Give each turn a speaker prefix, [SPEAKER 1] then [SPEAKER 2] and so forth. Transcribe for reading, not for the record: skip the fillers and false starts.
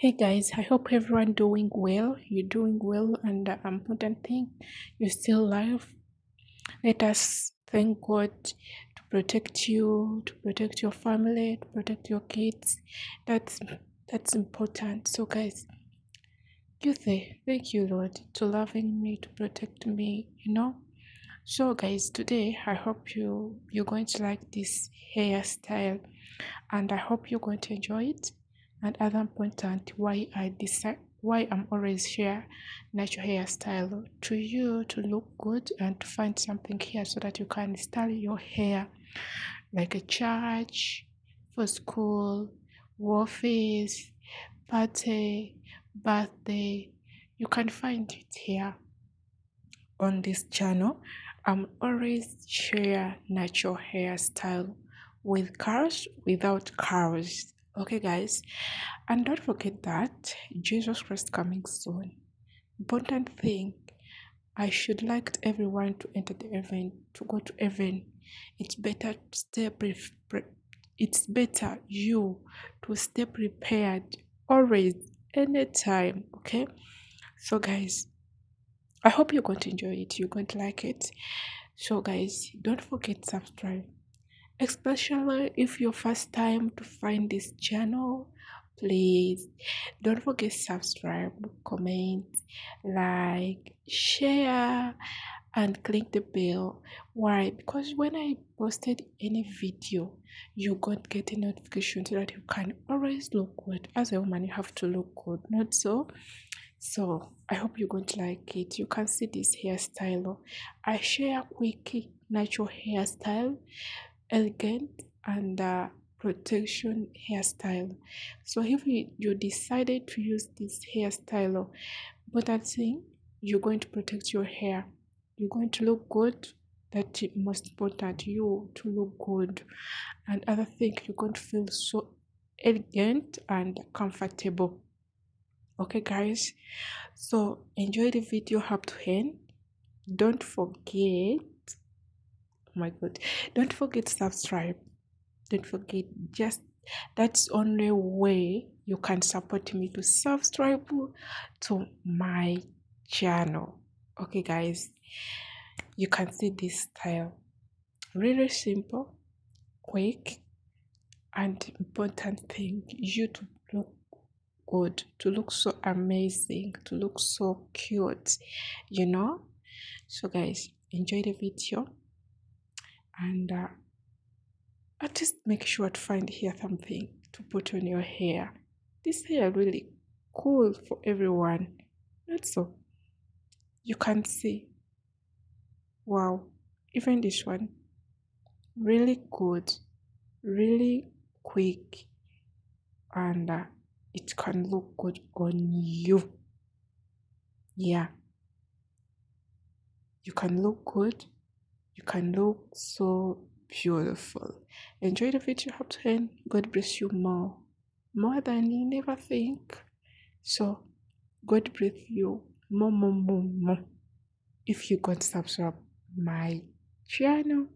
[SPEAKER 1] Hey guys, I hope everyone doing well. You're doing well, and the important thing, you're still alive. Let us thank God to protect you, to protect your family, to protect your kids. That's that's important. So guys, you say thank you, Lord, to loving me, to protect me. So guys, today I hope you're going to like this hairstyle, and I hope you're going to enjoy it. And other important, why I'm always share natural hairstyle to you to look good and to find something here so that you can style your hair like a church, for school, office, party, birthday. You can find it here on this channel. I'm always share natural hairstyle with cars, without cars. Okay, guys, and don't forget that Jesus Christ coming soon. Important thing, I should like everyone to enter the heaven, to go to heaven. It's better to stay it's better you to stay prepared always, anytime. Okay, so guys, I hope you're going to enjoy it. You're going to like it. So, guys, don't forget subscribe, especially if your first time to find this channel. Please don't forget subscribe, comment, like, share, and click the bell. Why? Because when I posted any video, you're going to get a notification so that you can always look good. As a woman, you have to look good, not so. So I hope you're going to like it. You can see this hairstyle. I share quick natural hairstyle, elegant and protection hairstyle. So if you decided to use this hairstyle, but I think you're going to protect your hair. You're going to look good. That is most important, you to look good. And other thing, you're going to feel so elegant and comfortable. Okay, guys, so enjoy the video up to end. Don't forget, oh my god, don't forget to subscribe. Don't forget, just that's only way you can support me to subscribe to my channel. Okay, guys, you can see this style, really simple, quick, and important thing, you to look good, to look so amazing, to look so cute. So guys, enjoy the video, and at least make sure to find here something to put on your hair. This hair really cool for everyone. Not so. You can see. Wow. Even this one. Really good. Really quick. And it can look good on you. Yeah. You can look good. You can look so beautiful. Enjoy the video up to end. God bless you more than you never think. So, God bless you more. If you can subscribe my channel.